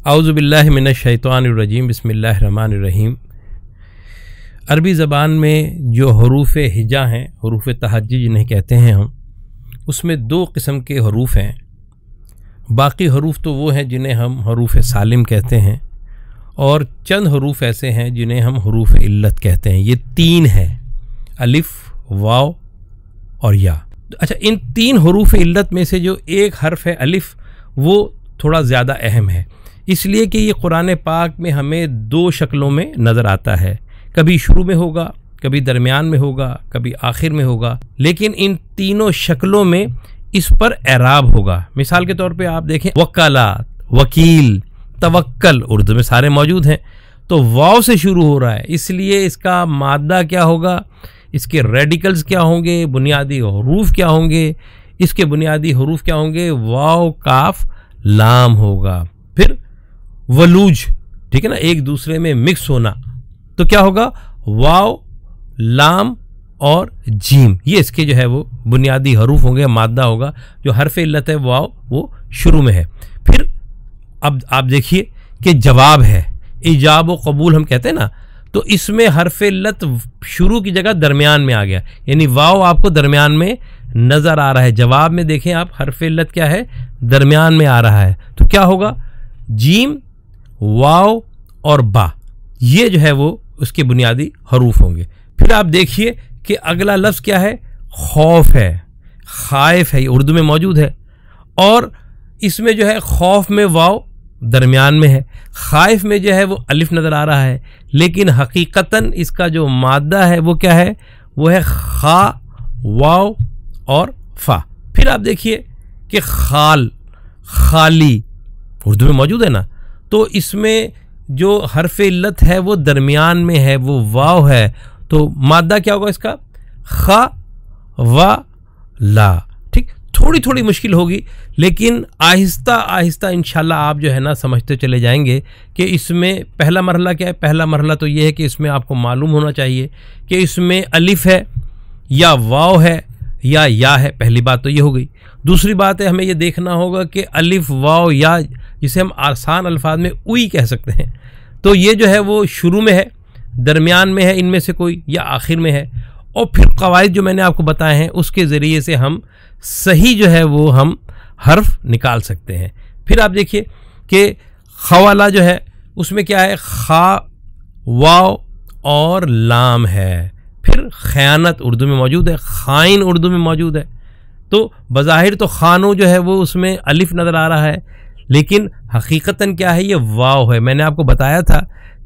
औज़ुबिल्लाहि मिनश्शैतानिर्रजीम बिस्मिल्लाहिर्रहमानिर्रहीम। अरबी ज़बान में जो हरूफ हिजा हैं, हरूफ तहज्जी जिन्हें कहते हैं हम, उसमें दो किस्म के हरूफ हैं। बाकी हरूफ तो वो हैं जिन्हें हम हरूफ सालिम कहते हैं, और चंद हरूफ ऐसे हैं जिन्हें हम हरूफ इल्लत कहते हैं। ये तीन हैं, अलिफ, वाव और या। अच्छा, इन तीन हरूफ इल्लत में से जो एक हर्फ है अलिफ, वो थोड़ा ज़्यादा अहम है, इसलिए कि ये कुरान पाक में हमें दो शक्लों में नज़र आता है। कभी शुरू में होगा, कभी दरमियान में होगा, कभी आखिर में होगा, लेकिन इन तीनों शक्लों में इस पर एराब होगा। मिसाल के तौर पे आप देखें, वक्कालात, वकील, तवक्कल उर्दू में सारे मौजूद हैं। तो वाव से शुरू हो रहा है, इसलिए इसका मादा क्या होगा, इसके रेडिकल्स क्या होंगे, बुनियादी हरूफ क्या होंगे। इसके बुनियादी हरूफ क्या होंगे, वाव, काफ, लाम होगा। फिर वलूज, ठीक है ना, एक दूसरे में मिक्स होना, तो क्या होगा, वाव, लाम और जीम, ये इसके जो है वो बुनियादी हरूफ होंगे, मादा होगा। जो हर्फ इल्लत है वाव, वो शुरू में है। फिर अब आप देखिए कि जवाब है, इजाब व कबूल हम कहते हैं ना, तो इसमें हर्फ इल्लत शुरू की जगह दरमियान में आ गया, यानी वाव आपको दरमियान में नज़र आ रहा है। जवाब में देखें आप, हर्फ इल्लत क्या है, दरमियान में आ रहा है, तो क्या होगा, जीम, वाव और बा, ये जो है वो उसके बुनियादी हरूफ होंगे। फिर आप देखिए कि अगला लफ्ज़ क्या है, खौफ है, खाइफ है, ये उर्दू में मौजूद है, और इसमें जो है खौफ में वाव दरमियान में है, खाइफ में जो है वो अलिफ नज़र आ रहा है, लेकिन हकीकतन इसका जो मादा है वो क्या है, वो है खा, वाव और फा। फिर आप देखिए कि खाल, खाली उर्दू में मौजूद है ना, तो इसमें जो हर्फ इल्लत है वो दरमियान में है, वो वाव है, तो मादा क्या होगा इसका, खा, वा, ला। ठीक, थोड़ी थोड़ी मुश्किल होगी, लेकिन आहिस्ता आहिस्ता इंशाल्लाह आप जो है ना समझते चले जाएंगे कि इसमें पहला मरहला क्या है। पहला मरहला तो ये है कि इसमें आपको मालूम होना चाहिए कि इसमें अलिफ है या वाव है या है। पहली बात तो ये हो गई। दूसरी बात है, हमें ये देखना होगा कि अलिफ, वाव, या, जिसे हम आसान अल्फाज में उई कह सकते हैं, तो ये जो है वो शुरू में है, दरमियान में है, इनमें से कोई, या आखिर में है। और फिर कवायद जो मैंने आपको बताए हैं उसके ज़रिए से हम सही जो है वो हम हर्फ निकाल सकते हैं। फिर आप देखिए कि खवाला जो है उसमें क्या है, खा, वाव और लाम है। फिर खयानत उर्दू में मौजूद है, खाइन उर्दू में मौजूद है। तो बज़ाहिर तो खानो जो है वो उसमें अलिफ नज़र आ रहा है, लेकिन हकीकतन क्या है, ये वाव है। मैंने आपको बताया था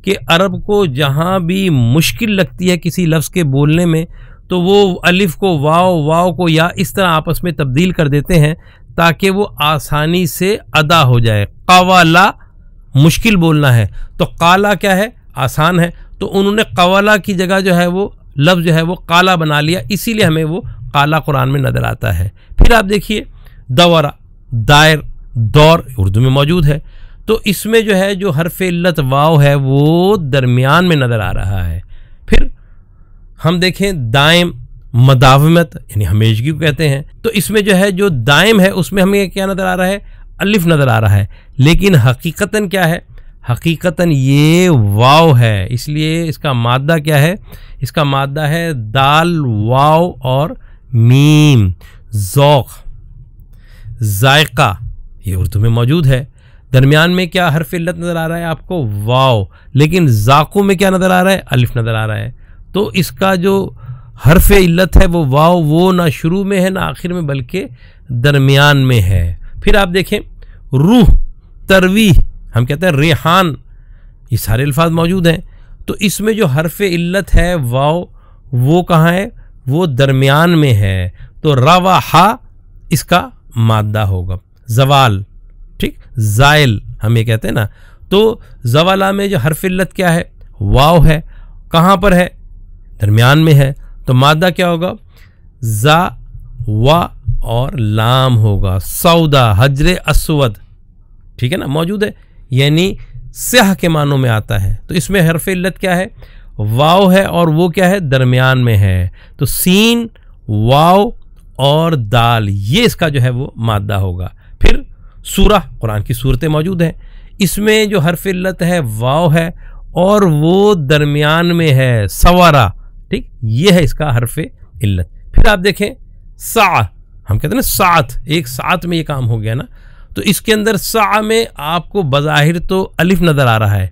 कि अरब को जहाँ भी मुश्किल लगती है किसी लफ्ज़ के बोलने में, तो वो अलिफ को वाव, वाव को या, इस तरह आपस में तब्दील कर देते हैं ताकि वो आसानी से अदा हो जाए। कवाला मुश्किल बोलना है, तो काला क्या है, आसान है, तो उन्होंने कवाला की जगह जो है वो लफ्ज़ जो है वो काला बना लिया, इसीलिए हमें वो काला कुरान में नज़र आता है। फिर आप देखिए दवरा, दायर, दौर उर्दू में मौजूद है, तो इसमें जो है जो हर्फ इल्लत वाव है वो दरमियान में नज़र आ रहा है। फिर हम देखें दायम, मदावमत यानी हमेशगी को कहते हैं, तो इसमें जो है जो दायम है उसमें हमें क्या नज़र आ रहा है, अलिफ नज़र आ रहा है, लेकिन हकीकतन क्या है, हकीकतन ये वाव है, इसलिए इसका मादा क्या है, इसका मादा है दाल, वाव और मीम। ज़ौक़, जायका, ये उर्दू में मौजूद है। दरमियान में क्या हर्फ इल्लत नज़र आ रहा है आपको, वाव, लेकिन ज़ाक़ू में क्या नज़र आ रहा है, अलिफ नज़र आ रहा है। तो इसका जो हर्फ इल्लत है वो वाव, वो ना शुरू में है ना आखिर में, बल्कि दरमियान में है। फिर आप देखें रूह, तरवीह, हम कहते हैं रेहान, ये सारे अल्फाज मौजूद हैं, तो इसमें जो हर्फ इल्लत है वाव, वो कहाँ है, वो दरमियान में है, तो रवाहा इसका मादा होगा। जवाल, ठीक, जायल हम ये कहते हैं ना, तो जवाला में जो हर्फ इल्लत क्या है, वाव है, कहाँ पर है, दरमियान में है, तो मादा क्या होगा, जा, वा और लाम होगा। सौदा, हजरे अस्वद, ठीक है ना, मौजूद है, यानी स्याह के मानों में आता है, तो इसमें हर्फ इल्लत क्या है, वाव है, और वो क्या है, दरमियान में है, तो सीन, वाव और दाल, ये इसका जो है वो मादा होगा। फिर सूरह, कुरान की सूरतें मौजूद हैं, इसमें जो हर्फ इल्लत है वाव है और वो दरमियान में है, सवारा, ठीक, ये है इसका हर्फ इल्लत। फिर आप देखें सा, हम कहते हैं ना साथ, एक साथ में ये काम हो गया ना, तो इसके अंदर सा में आपको बज़ाहिर तो अलिफ नज़र आ रहा है,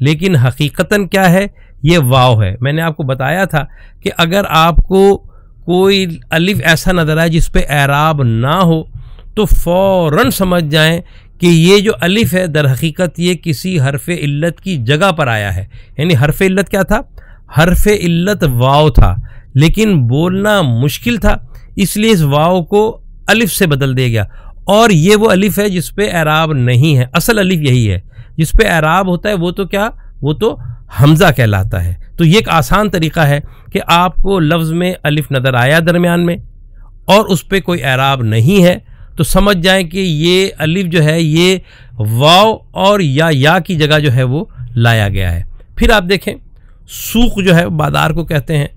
लेकिन हकीकतन क्या है, ये वाव है। मैंने आपको बताया था कि अगर आपको कोई अलिफ ऐसा नज़र आए जिस पे एराब ना हो तो फ़ौरन समझ जाएं कि ये जो अलिफ है दर हकीकत ये किसी हरफ इल्लत की जगह पर आया है। यानी हरफ इल्लत क्या था, हरफ इल्लत वाव था, लेकिन बोलना मुश्किल था, इसलिए इस वाव को अलिफ से बदल दिया गया। और ये वो अलिफ है जिस पे एराब नहीं है, असल अलिफ यही है। जिस पे एराब होता है वो तो क्या, वो तो हमज़ा कहलाता है। तो ये एक आसान तरीक़ा है कि आपको लफ्ज़ में अलिफ नज़र आया दरमियान में और उस पर कोई एराब नहीं है, तो समझ जाएं कि ये अलिफ जो है ये वाव और या की जगह जो है वो लाया गया है। फिर आप देखें सूख जो है बादार को कहते हैं,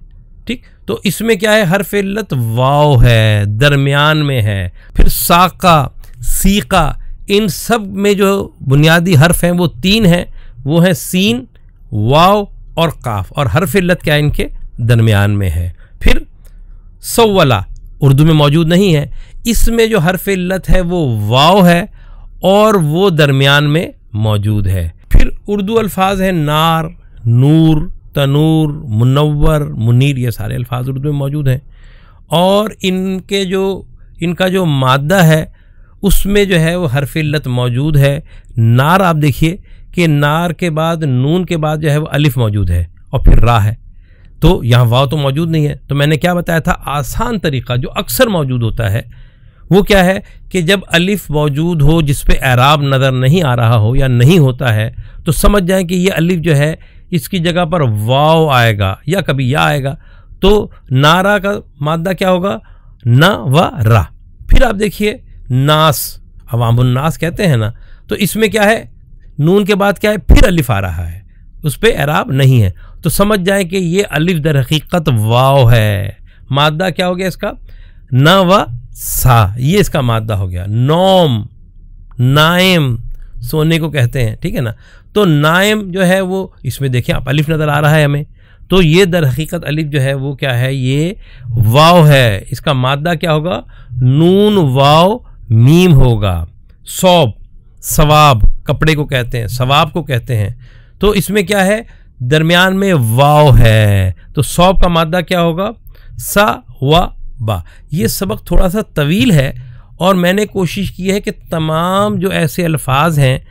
ठीक, तो इसमें क्या है, हर्फ इल्लत वाव है, दरमियान में है। फिर साका, सीका, इन सब में जो बुनियादी हर्फ हैं वो तीन हैं, वो है सीन, वाव और काफ, और हर्फ इल्लत क्या है, इनके दरमियान में है। फिर सव्वला उर्दू में मौजूद नहीं है, इसमें जो हर्फ इल्लत है वो वाव है और वो दरमियान में मौजूद है। फिर उर्दू अल्फाज हैं नार, नूर, तनूर, मुनव्वर, मुनीर, ये सारे अल्फाज उर्दू में मौजूद हैं और इनका जो मादा है उसमें जो है वो हर्फ इल्लत मौजूद है। नार आप देखिए कि नार के बाद नून के बाद जो है वो अलिफ मौजूद है और फिर रा है, तो यहाँ वाव तो मौजूद नहीं है। तो मैंने क्या बताया था, आसान तरीक़ा जो अक्सर मौजूद होता है वो क्या है कि जब अलिफ मौजूद हो जिस पे एराब नज़र नहीं आ रहा हो या नहीं होता है तो समझ जाएं कि ये अलिफ जो है इसकी जगह पर वाव आएगा या कभी या आएगा, तो नारा का मादा क्या होगा, न व रा। फिर आप देखिए नास, अवामुन्नास कहते हैं ना, तो इसमें क्या है, नून के बाद क्या है, फिर अलिफ आ रहा है, उस पर एराब नहीं है, तो समझ जाएं कि ये अलिफ दर हकीकत वाव है। मादा क्या हो गया इसका, न व सा, ये इसका मादा हो गया। नौम, नाइम, सोने को कहते हैं, ठीक है ना, तो नाइम जो है वो इसमें देखिए आप अलिफ नज़र आ रहा है हमें, तो ये दर हकीकत अलिफ जो है वो क्या है, ये वाव है। इसका मादा क्या होगा, नून वाव मीम होगा। सौब, सवाब, कपड़े को कहते हैं, सवाब को कहते हैं, तो इसमें क्या है, दरमियान में वाव है, तो सौब का मादा क्या होगा, सा व बा। ये सबक थोड़ा सा तवील है और मैंने कोशिश की है कि तमाम जो ऐसे अल्फाज हैं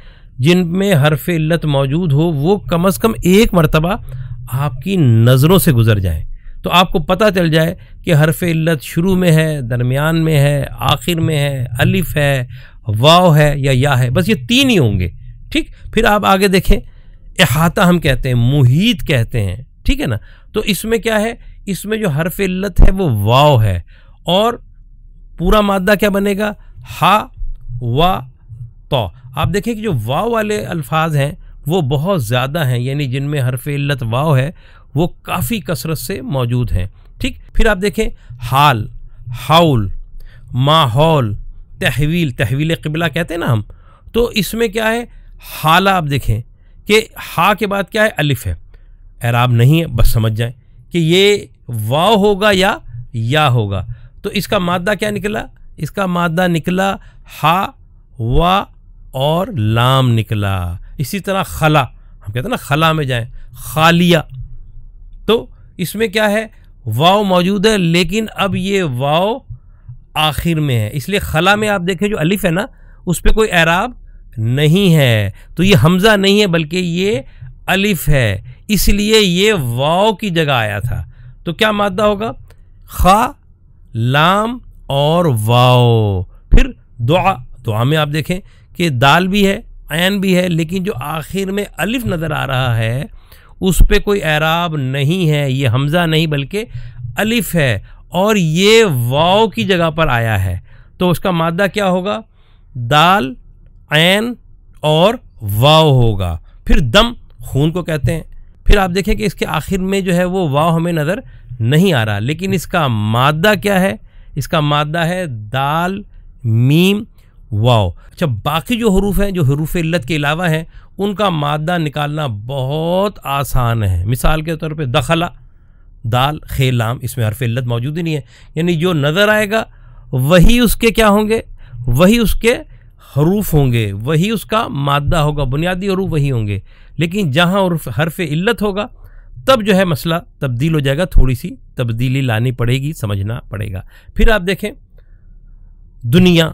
जिनमें हर्फ इल्लत मौजूद हो वो कम से कम एक मरतबा आपकी नज़रों से गुज़र जाएं, तो आपको पता चल जाए कि हर्फ इल्लत शुरू में है, दरमियान में है, आखिर में है, अलिफ है, वाव है या या है, बस ये तीन ही होंगे, ठीक। फिर आप आगे देखें, इहाता हम कहते हैं, मुहीत कहते हैं, ठीक है ना, तो इसमें क्या है, इसमें जो हर्फ इल्लत है वो वाव है और पूरा मादा क्या बनेगा, हा वा तो। आप देखें कि जो वाव वाले अल्फाज हैं वो बहुत ज़्यादा हैं, यानी जिनमें हर्फ इल्लत वाव है वो काफ़ी कसरत से मौजूद हैं, ठीक। फिर आप देखें हाल, हाउल, माहौल, तहवील, तहवील क़िबला कहते हैं ना हम, तो इसमें क्या है, हाला आप देखें कि हा के बाद क्या है, अलिफ है, एराब नहीं है, बस समझ जाएं कि ये वाव होगा या होगा, तो इसका मादा क्या निकला, इसका मादा निकला हा वा और लाम निकला। इसी तरह खला, हम कहते हैं ना खला में जाएं, खालिया, तो इसमें क्या है, वाव मौजूद है लेकिन अब ये वाव आखिर में है, इसलिए खला में आप देखें जो अलिफ है ना उस पर कोई एराब नहीं है, तो ये हमज़ा नहीं है बल्कि ये अलिफ है, इसलिए ये वाव की जगह आया था। तो क्या मादा होगा, खा, लाम और वाव। फिर दुआ, दुआ में आप देखें कि दाल भी है, ऐन भी है, लेकिन जो आखिर में अलिफ नज़र आ रहा है उस पर कोई एराब नहीं है, ये हमज़ा नहीं बल्कि अलिफ है और ये वाव की जगह पर आया है, तो उसका मादा क्या होगा, दाल, ऐन और वाव होगा। फिर दम, खून को कहते हैं। फिर आप देखें कि इसके आखिर में जो है वो वाव हमें नज़र नहीं आ रहा, लेकिन इसका मादा क्या है, इसका मादा है दाल, मीम वाव। अच्छा, बाकी जो हरूफ हैं जो हरूफ इल्लत के अलावा हैं उनका मादा निकालना बहुत आसान है। मिसाल के तौर पे दखला, दाल खे लाम, इसमें हर्फ इल्लत मौजूद ही नहीं है, यानी जो नज़र आएगा वही उसके क्या होंगे, वही उसके हरूफ होंगे, वही उसका मादा होगा, बुनियादी हरूफ वही होंगे। लेकिन जहाँ हर्फ इल्लत होगा तब जो है मसला तब्दील हो जाएगा, थोड़ी सी तब्दीली लानी पड़ेगी, समझना पड़ेगा। फिर आप देखें दुनिया,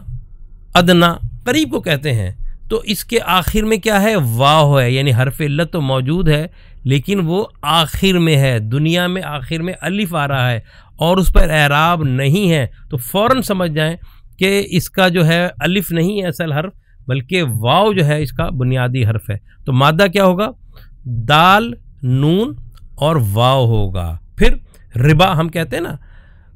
अदना, करीब को कहते हैं, तो इसके आखिर में क्या है, वाव है, यानी हर्फ इल्लत तो मौजूद है लेकिन वो आखिर में है। दुनिया में आखिर में अलिफ आ रहा है और उस पर एराब नहीं है, तो फ़ौरन समझ जाएं कि इसका जो है अलिफ नहीं है असल हर्फ, बल्कि वाव जो है इसका बुनियादी हर्फ है। तो मादा क्या होगा, दाल नून और वाव होगा। फिर रिबा हम कहते हैं ना,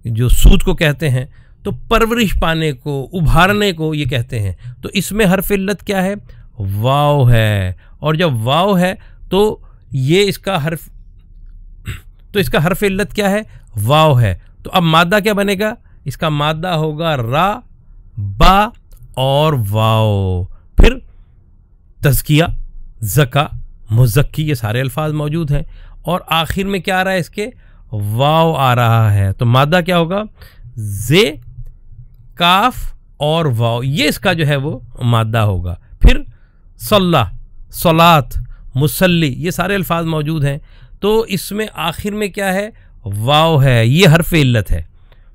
जो सूद को कहते हैं, तो परवरिश पाने को, उभारने को ये कहते हैं, तो इसमें हर्फ इल्लत क्या है, वाव है। और जब वाव है तो ये इसका हर्फ, तो इसका हर्फ इल्लत क्या है, वाव है। तो अब मादा क्या बनेगा, इसका मादा होगा रा, बा और वाव। फिर तज़किया, ज़का, मुज़क्की, ये सारे अल्फाज मौजूद हैं और आखिर में क्या आ रहा है, इसके वाव आ रहा है। तो मादा क्या होगा, जे, काफ और वाव, ये इसका जो है वो मादा होगा। फिर सल्ला, सलात, मुसल्ली, ये सारे अल्फाज मौजूद हैं, तो इसमें आखिर में क्या है, वाव है, ये हर्फ इल्लत है।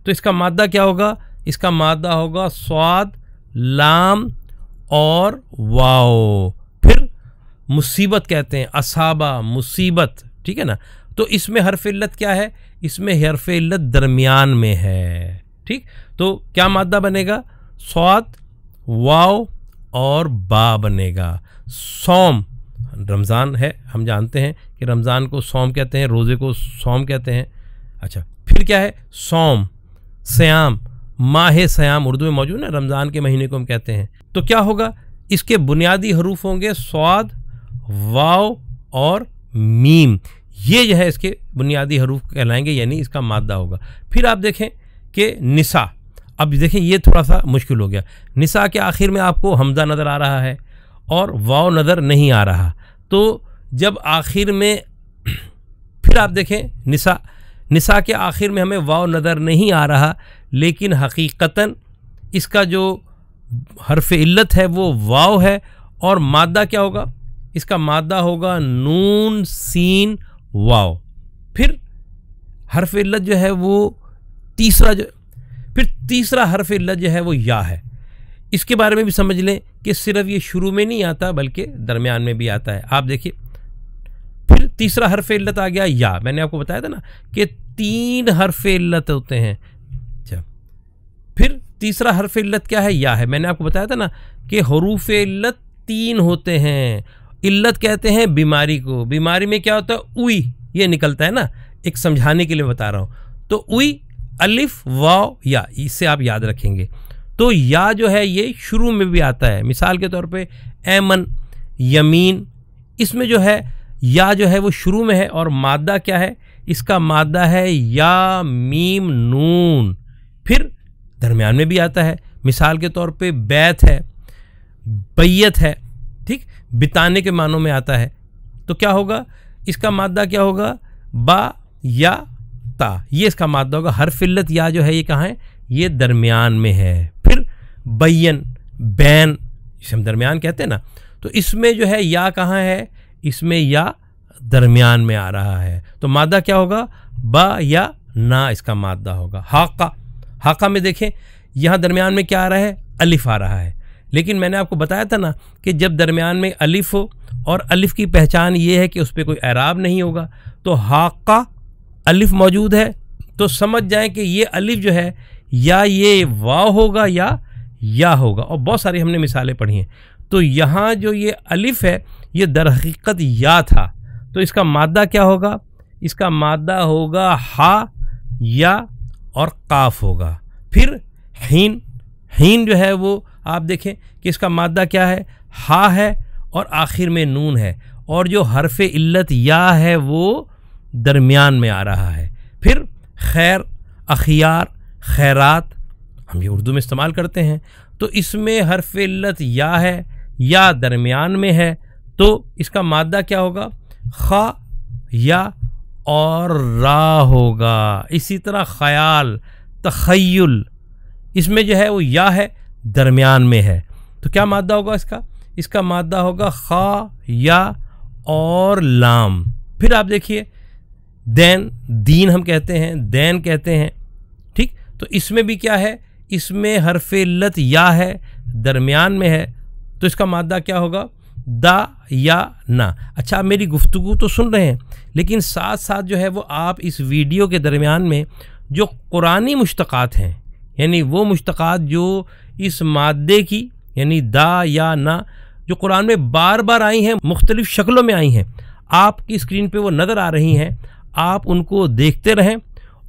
तो इसका मादा क्या होगा, इसका मादा होगा स्वाद, लाम और वाव। फिर मुसीबत कहते हैं, असाबा, मुसीबत, ठीक है ना। तो इसमें हर्फ इल्लत क्या है, इसमें हर्फ इल्लत दरमियान में है, ठीक। तो क्या मादा बनेगा, स्वाद, वाव और बा बनेगा। सौम, रमज़ान है, हम जानते हैं कि रमज़ान को सौम कहते हैं, रोज़े को सौम कहते हैं। अच्छा, फिर क्या है, सौम, सयाम, माह सयाम उर्दू में मौजूद है, रमज़ान के महीने को हम कहते हैं। तो क्या होगा, इसके बुनियादी हरूफ होंगे स्वाद, वाव और मीम, ये जो है इसके बुनियादी हरूफ कहलाएंगे, यानी इसका मादा होगा। फिर आप देखें कि निसा, अब देखें ये थोड़ा सा मुश्किल हो गया। निसा के आखिर में आपको हमज़ा नज़र आ रहा है और वाव नज़र नहीं आ रहा, तो जब आखिर में, फिर आप देखें निसा, निसा के आखिर में हमें वाव नज़र नहीं आ रहा, लेकिन हकीकतन इसका जो हर्फ इल्लत है वो वाव है। और मादा क्या होगा, इसका मादा होगा नून, सीन, वाव। फिर हर्फ इल्लत जो है वो तीसरा हर्फ इल्लत जो है वो या है। इसके बारे में भी समझ लें कि सिर्फ ये शुरू में नहीं आता बल्कि दरमियान में भी आता है। आप देखिए, फिर तीसरा हर्फ इल्लत आ गया या, मैंने आपको बताया था ना कि 3 हर्फ इल्लत होते हैं। अच्छा, फिर तीसरा हर्फ इल्लत क्या है, या है। मैंने आपको बताया था ना कि हरूफ इल्लत 3 होते हैं। इल्लत कहते हैं बीमारी को, बीमारी में क्या होता है, उई, ये निकलता है ना, एक समझाने के लिए बता रहा हूँ। तो उई, अलिफ, वाव, या, इससे आप याद रखेंगे। तो या जो है ये शुरू में भी आता है, मिसाल के तौर पे ऐमन, यमीन, इसमें जो है या जो है वो शुरू में है और मादा क्या है, इसका मादा है या, मीम, नून। फिर दरमियान में भी आता है, मिसाल के तौर पे बैत है, बैयत है, ठीक, बिताने के मानों में आता है। तो क्या होगा, इसका मादा क्या होगा, बा या ता, ये इसका मादा होगा। हर्फ इल्लत या जो है ये कहाँ है, ये दरमियान में है। फिर बैन, बैन, जिसे हम दरमियान कहते हैं ना, तो इसमें जो है या कहाँ है, इसमें या दरमियान में आ रहा है। तो मादा क्या होगा, बा या ना, इसका मादा होगा। हाका, हाका में देखें यहाँ दरमियान में क्या आ रहा है, अलिफ आ रहा है। लेकिन मैंने आपको बताया था ना कि जब दरमियान में अलिफ हो, और अलिफ की पहचान ये है कि उस पर कोई एराब नहीं होगा, तो हाका अलिफ मौजूद है तो समझ जाएं कि ये अलिफ जो है या ये वाव होगा या होगा। और बहुत सारी हमने मिसालें पढ़ी हैं। तो यहाँ जो ये अलिफ है ये दर हकीकत या था, तो इसका मादा क्या होगा, इसका मादा होगा हा, या और काफ होगा। फिर हीन, हीन जो है वो आप देखें कि इसका मादा क्या है, हा है और आखिर में नून है, और जो हर्फ इल्लत या है वो दरमियान में आ रहा है। फिर खैर, अखियार, खैरात, हम ये उर्दू में इस्तेमाल करते हैं। तो इसमें हर्फ इल्लत या है, या दरमियान में है, तो इसका मादा क्या होगा? खा, या और रा होगा। इसी तरह ख्याल, तखय्युल, इसमें जो है वो या है, दरमियान में है, तो क्या मादा होगा इसका? इसका मादा होगा खा, या और लाम। फिर आप देखिए दैन, दीन हम कहते हैं, दैन कहते हैं, ठीक। तो इसमें भी क्या है? इसमें हर्फ इल्लत या है, दरमियान में है, तो इसका मादा क्या होगा? दा या ना। अच्छा, आप मेरी गुफ्तगू तो सुन रहे हैं, लेकिन साथ साथ जो है वो आप इस वीडियो के दरमियान में जो कुरानी मुश्तक़ात हैं, यानी वो मुश्तक़ात जो इस मादे की, यानी दा या ना, जो कुरान में बार बार आई हैं, मुख्तलिफ़ शक्लों में आई हैं, आपकी स्क्रीन पे वो नज़र आ रही हैं, आप उनको देखते रहें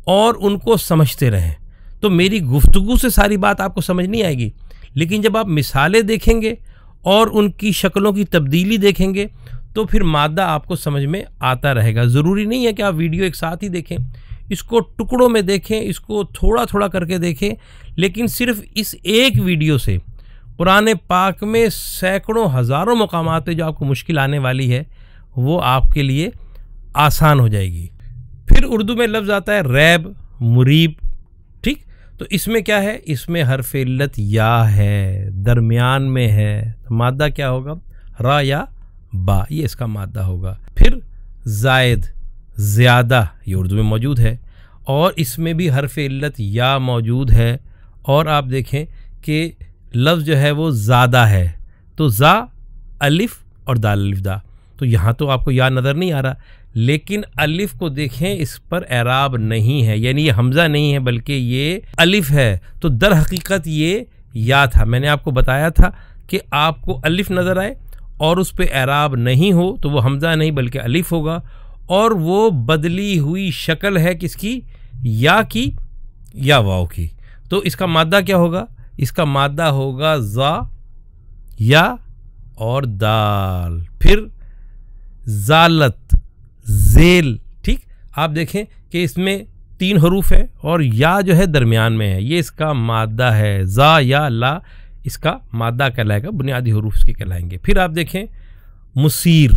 और उनको समझते रहें। तो मेरी गुफ्तगू से सारी बात आपको समझ नहीं आएगी, लेकिन जब आप मिसालें देखेंगे और उनकी शक्लों की तब्दीली देखेंगे तो फिर मादा आपको समझ में आता रहेगा। ज़रूरी नहीं है कि आप वीडियो एक साथ ही देखें, इसको टुकड़ों में देखें, इसको थोड़ा थोड़ा करके देखें, लेकिन सिर्फ इस एक वीडियो से कुरान पाक में सैकड़ों हज़ारों मकामात पे जो आपको मुश्किल आने वाली है वो आपके लिए आसान हो जाएगी। फिर उर्दू में लफ्ज़ आता है रैब, मुरीब, ठीक। तो इसमें क्या है? इसमें हर्फ इल्लत या है, दरमियान में है, तो मादा क्या होगा? रा या बा, ये इसका मादा होगा। फिर जायद, ज़्यादा, ये उर्दू में मौजूद है और इसमें भी हर्फ इल्लत या मौजूद है। और आप देखें कि लफ्ज़ जो है वो ज़्यादा है, तो ज़ा, अलिफ और दाल अलिफ दा, तो यहाँ तो आपको या नज़र नहीं आ रहा, लेकिन अलिफ को देखें, इस पर एराब नहीं है, यानी ये हमज़ा नहीं है बल्कि ये अलिफ है, तो दर हकीकत ये या था। मैंने आपको बताया था कि आपको अलिफ नज़र आए और उस पर एराब नहीं हो तो वो हमज़ा नहीं बल्कि अलिफ होगा, और वो बदली हुई शक्ल है किसकी? या की या वाव की। तो इसका मादा क्या होगा? इसका मादा होगा ज़ा, या और दाल। फिर ज़ालत, ज़ेल, ठीक। आप देखें कि इसमें 3 हरूफ है और या जो है दरमियान में है, ये इसका मादा है। ज़ा या ला इसका मादा कहलाएगा, बुनियादी हरूफ इसके कहलाएंगे। फिर आप देखें मुसीर,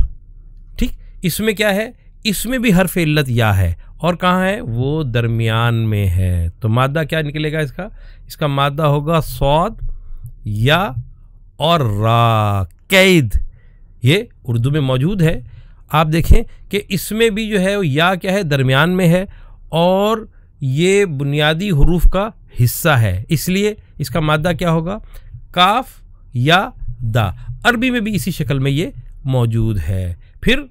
ठीक। इसमें क्या है? इसमें भी हर्फ इल्लत या है और कहाँ है? वो दरमियान में है, तो मादा क्या निकलेगा इसका? इसका मादा होगा सौद, या और रा, कैद। ये उर्दू में मौजूद है। आप देखें कि इसमें भी जो है या क्या है? दरमियान में है और ये बुनियादी हुरूफ का हिस्सा है, इसलिए इसका मादा क्या होगा? काफ या दा। अरबी में भी इसी शक्ल में ये मौजूद है। फिर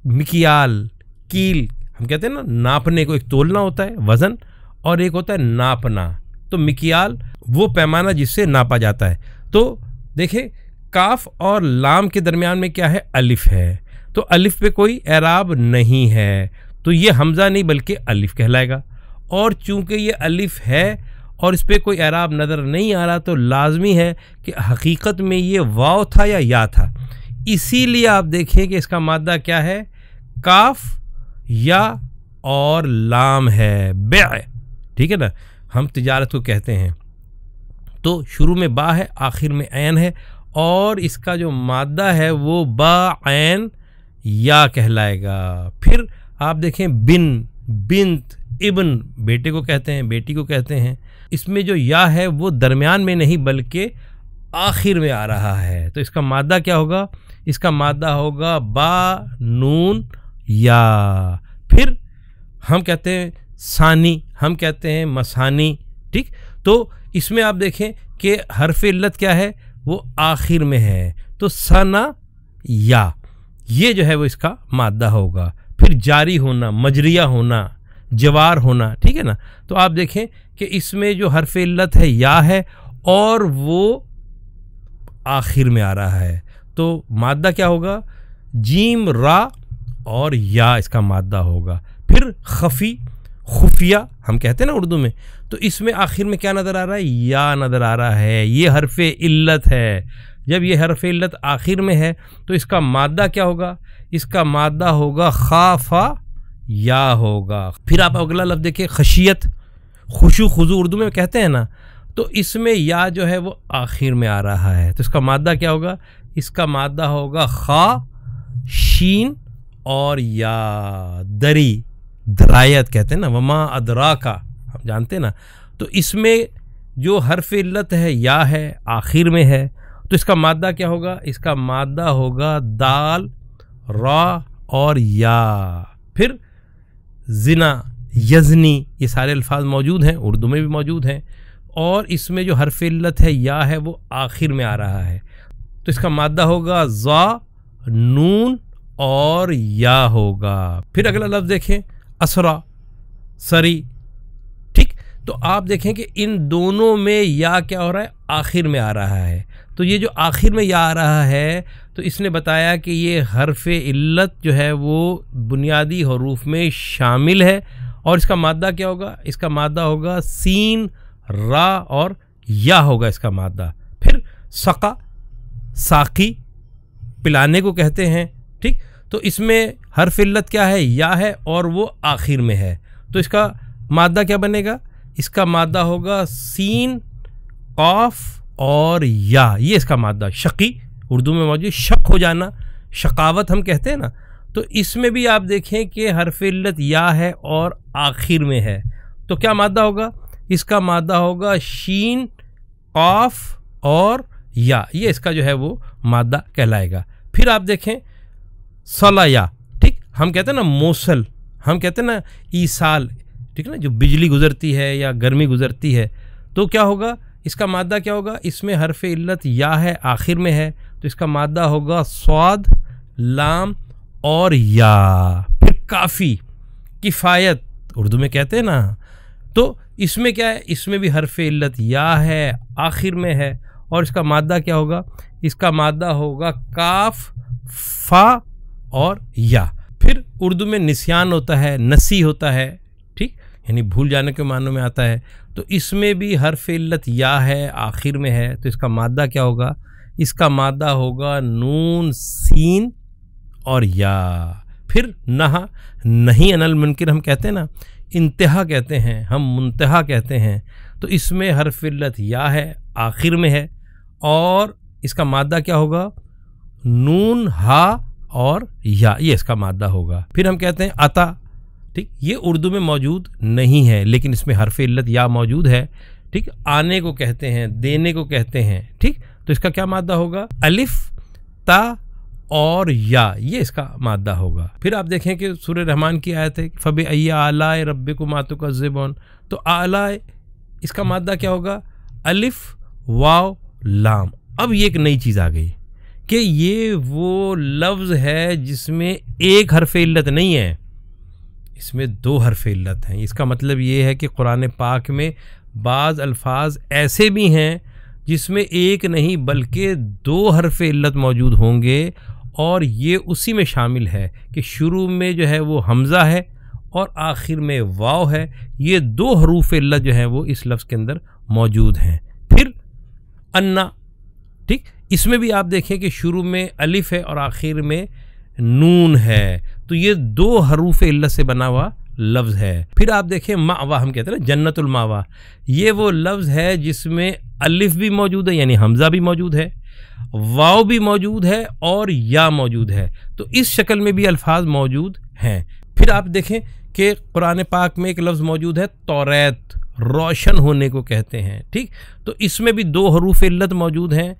मिकियाल, कील, हम कहते हैं ना नापने को, एक तोलना होता है वज़न और एक होता है नापना, तो मिकियाल वो पैमाना जिससे नापा जाता है। तो देखें काफ और लाम के दरमियान में क्या है? अलिफ है, तो अलिफ पे कोई एराब नहीं है, तो ये हमज़ा नहीं बल्कि अलिफ कहलाएगा। और चूंकि ये अलिफ है और इस पर कोई एराब नज़र नहीं आ रहा, तो लाजमी है कि हकीकत में ये वाव था या था। इसीलिए आप देखें कि इसका मादा क्या है? काफ, या और लाम है, बे, ठीक है ना। हम तिजारत को कहते हैं, तो शुरू में बा है, आखिर में ऐन है, और इसका जो मादा है वो बा ऐन या कहलाएगा। फिर आप देखें बिन, बिंत, इब्न, बेटे को कहते हैं, बेटी को कहते हैं, इसमें जो या है वो दरमियान में नहीं बल्कि आखिर में आ रहा है, तो इसका मादा क्या होगा? इसका मादा होगा बा नून या। फिर हम कहते हैं सानी, हम कहते हैं मसानी, ठीक। तो इसमें आप देखें कि हर्फ इल्लत क्या है? वो आखिर में है, तो सना या, ये जो है वो इसका मादा होगा। फिर जारी होना, मजरिया होना, जवार होना, ठीक है ना। तो आप देखें कि इसमें जो हर्फ इल्लत है या है और वो आखिर में आ रहा है, तो मादा क्या होगा? जीम, रा और या इसका मादा होगा। फिर खफी, खुफिया हम कहते हैं ना उर्दू में, तो इसमें आखिर में क्या नज़र आ रहा है? या नज़र आ रहा है, ये हर्फ इल्लत है। जब ये हर्फ इल्लत आखिर में है तो इसका मादा क्या होगा? इसका मादा होगा खाफा या होगा। फिर आप अगला लफ्ज़ देखिए खशियत, खुशू खुजू उर्दू में कहते हैं ना, तो इसमें या जो है वो आखिर में आ रहा है, तो इसका मादा क्या होगा? इसका मादा होगा खा, शीन और या। दरी, दरायत कहते हैं ना, वमा अदरा का, हम जानते हैं ना। तो इसमें जो हर्फ इल्लत है या है, आखिर में है, तो इसका मादा क्या होगा? इसका मादा होगा दाल, रा और या। फिर जिना, यजनी, ये सारे अल्फाज मौजूद हैं, उर्दू में भी मौजूद हैं, और इसमें जो हर्फ इल्लत है या है वो आखिर में आ रहा है, तो इसका मादा होगा ज़ा, नून और या होगा। फिर अगला लफ्ज़ देखें, असरा, सरी। ठीक, तो आप देखें कि इन दोनों में या क्या हो रहा है? आखिर में आ रहा है। तो ये जो आखिर में या आ रहा है, तो इसने बताया कि ये हर्फ इल्लत जो है वो बुनियादी हरूफ में शामिल है, और इसका मादा क्या होगा? इसका मादा होगा सीन, रा और या होगा इसका मादा। फिर सका, साकी, पिलाने को कहते हैं। ठीक, तो इसमें हर्फ इल्लत क्या है? या है, और वो आखिर में है, तो इसका मादा क्या बनेगा? इसका मादा होगा सीन, कॉफ और या, ये इसका मादा। शकी, उर्दू में मौजूद, शक हो जाना, शकावत हम कहते हैं ना, तो इसमें भी आप देखें कि हर्फ इल्लत या है और आखिर में है, तो क्या मादा होगा? इसका मादा होगा शीन, कॉफ और या, ये इसका जो है वो मादा कहलाएगा। फिर आप देखें सलाया। ठीक, हम कहते हैं ना मौसल, हम कहते हैं ना ईसाल, ठीक है ना, जो बिजली गुजरती है या गर्मी गुजरती है, तो क्या होगा? इसका मादा क्या होगा? इसमें हर्फ इल्लत या है, आखिर में है, तो इसका मादा होगा स्वाद, लाम और या। फिर काफ़ी, किफ़ायत, उर्दू में कहते हैं ना, तो इसमें क्या है? इसमें भी हर्फ इल्लत या है, आखिर में है, और इसका मादा क्या होगा? इसका मादा होगा काफ, फा और या। फिर उर्दू में निस्यान होता है, नसी होता है, ठीक, यानी भूल जाने के मानों में आता है, तो इसमें भी हर्फ इल्लत या है, आखिर में है, तो इसका मादा क्या होगा? इसका मादा होगा नून, सीन और या। फिर नहा, नहीं अनल मुनकिर हम कहते हैं ना, इंतहा कहते हैं हम, मुंतहा कहते हैं, तो इसमें हर्फ इल्लत या है, आखिर में है, और इसका मादा क्या होगा? नून, हा और या, ये इसका मादा होगा। फिर हम कहते हैं अता। ठीक, ये उर्दू में मौजूद नहीं है, लेकिन इसमें हर्फ इल्लत या मौजूद है। ठीक, आने को कहते हैं, देने को कहते हैं। ठीक, तो इसका क्या मादा होगा? अलिफ, ता और या, ये इसका मादा होगा। फिर आप देखें कि सूरह रहमान की आयत है, फबि अय्या आलाए रब्बिकुमा तुकज़्ज़िबून, तो आलाए, इसका मादा क्या होगा? अलिफ, वाव, लाम। अब ये एक नई चीज़ आ गई कि ये वो लफ्ज़ है जिसमें एक हर्फ इल्लत नहीं है, इसमें दो हर्फ इल्लत हैं। इसका मतलब ये है कि कुरान पाक में बाज़ अल्फाज ऐसे भी हैं जिसमें एक नहीं बल्कि दो हर्फ इल्लत मौजूद होंगे, और ये उसी में शामिल है कि शुरू में जो है वो हमज़ा है और आखिर में वाव है। ये दो हरूफ इल्लत जो है वो इस लफ्ज़ के अंदर मौजूद हैं। फिर अन्ना, ठीक, इसमें भी आप देखें कि शुरू में अलिफ है और आखिर में नून है, तो ये दो हरूफ इल्लत से बना हुआ लफ्ज़ है। फिर आप देखें मावा, हम कहते हैं ना जन्नतुल मावा, ये वो लफ्ज़ है जिसमें अलिफ भी मौजूद है यानी हमज़ा भी मौजूद है, वाव भी मौजूद है और या मौजूद है, तो इस शक्ल में भी अल्फाज मौजूद हैं। फिर आप देखें कि कुरान पाक में एक लफ्ज़ मौजूद है तौरात, रोशन होने को कहते हैं। ठीक, तो इसमें भी दो हरूफ इल्लत मौजूद हैं,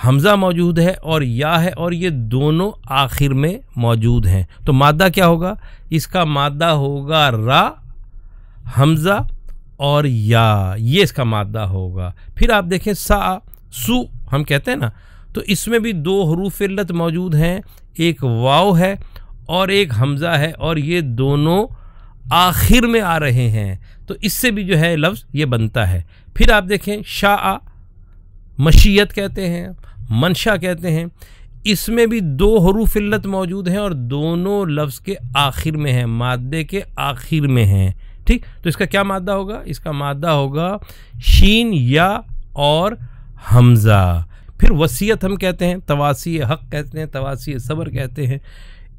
हमज़ा मौजूद है और या है, और ये दोनों आखिर में मौजूद हैं। तो मादा क्या होगा? इसका मादा होगा रा, हमज़ा और या, ये इसका मादा होगा। फिर आप देखें सा, सु हम कहते हैं ना, तो इसमें भी दो हरूफ इल्लत मौजूद हैं, एक वाव है और एक हमज़ा है, और ये दोनों आखिर में आ रहे हैं, तो इससे भी जो है लफ्ज़ ये बनता है। फिर आप देखें शाआ, मशीयत कहते हैं, मनशा कहते हैं, इसमें भी दो हरूफ इल्लत मौजूद हैं और दोनों लफ्ज़ के आखिर में हैं, मादे के आखिर में हैं। ठीक, तो इसका क्या मादा होगा? इसका मादा होगा शीन, या और हमज़ा। फिर वसीयत हम कहते हैं, तवासी हक़ कहते हैं, तवासी सब्र कहते हैं,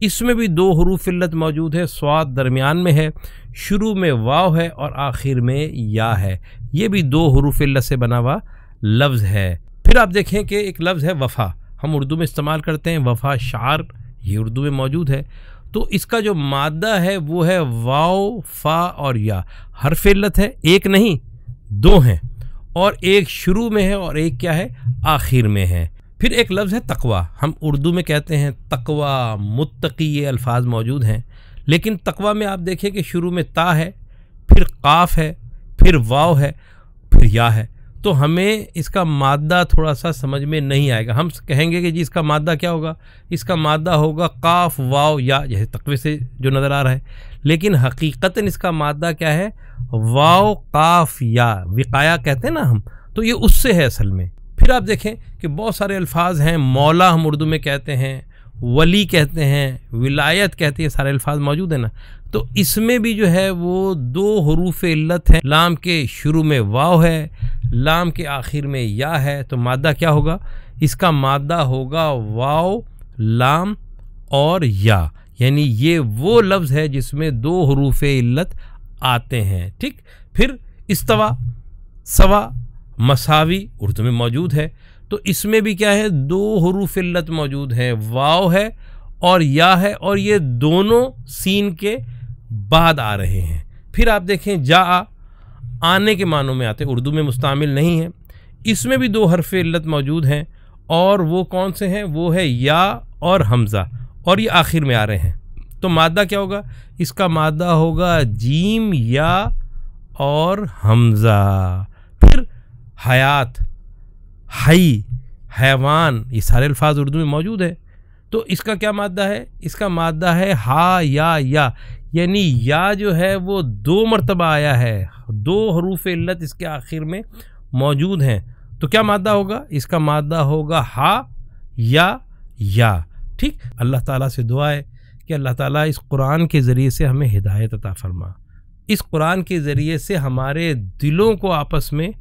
इसमें भी दो हरूफ इल्लत मौजूद है, स्वाद दरमियान में है, शुरू में वाव है और आखिर में या है। ये भी दो हरूफ इल्लत से बना हुआ लफ्ज़ है। फिर आप देखें कि एक लफ्ज़ है वफ़ा, हम उर्दू में इस्तेमाल करते हैं वफ़ा शार, ये उर्दू में मौजूद है। तो इसका जो मादा है वो है वाव फ़ा और या, हर्फ इल्लत है, एक नहीं दो हैं, और एक शुरू में है और एक क्या है आखिर में है। फिर एक लफ्ज़ है तकवा, हम उर्दू में कहते हैं तकवा, मुत्तकी, ये अल्फाज मौजूद हैं। लेकिन तकवा में आप देखें कि शुरू में ता है, फिर काफ है, फिर वाव है, फिर या है। तो हमें इसका मादा थोड़ा सा समझ में नहीं आएगा। हम कहेंगे कि जी इसका मादा क्या होगा, इसका मादा होगा काफ वाव या, जैसे तकवे से जो नज़र आ रहा है। लेकिन हकीकतन इसका मादा क्या है, वाव काफ या, विकाया कहते हैं ना हम, तो ये उससे है असल में। फिर आप देखें कि बहुत सारे अल्फाज हैं, मौला हम उर्दू में कहते हैं, वली कहते हैं, विलायत कहते हैं, सारे अल्फाज मौजूद हैं ना। तो इसमें भी जो है वो दो हरूफ इल्लत हैं, लाम के शुरू में वाव है, लाम के आखिर में या है। तो मादा क्या होगा, इसका मादा होगा वाव लाम और या, यानी ये वो लफ्ज़ है जिसमें दो हरूफ इल्लत आते हैं। ठीक। फिर इस्तवा, सवा, मसावी उर्दू में मौजूद है। तो इसमें भी क्या है, दो हरूफ इल्लत मौजूद है, वाव है और या है, और ये दोनों सीन के बाद आ रहे हैं। फिर आप देखें जा, आने के मानों में आते, उर्दू में मुस्तामिल नहीं है। इसमें भी दो हरफ इल्लत मौजूद हैं, और वो कौन से हैं, वो है या और हमज़ा, और ये आखिर में आ रहे हैं। तो मादा क्या होगा, इसका मादा होगा जीम या और हमज़ा। फिर हयात, हई, हैवान, ये सारे अल्फाज उर्दू में मौजूद है। तो इसका क्या मादा है, इसका मादा है हा या, यानी या जो है वो दो मरतबा आया है, दो हरूफ इल्लत इसके आखिर में मौजूद हैं। तो क्या मादा होगा, इसका मादा होगा हा या। ठीक। अल्लाह ताला से दुआ है कि अल्लाह ताला इस कुरान के ज़रिए से हमें हिदायत अता फरमा, इस कुरान के ज़रिए से हमारे दिलों को आपस में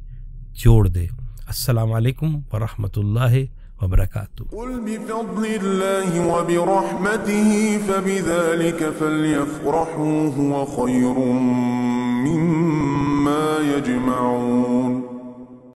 जोड़ दे। अस्सलामु अलैकुम वरहमतुल्लाहि वबरकातुहू। क़ुल बिफ़ज़्लिल्लाहि व बिरहमतिही फ़बिज़ालिका फ़ल्यफ़रहू हुव ख़ैरुम मिम्मा यजमऊन।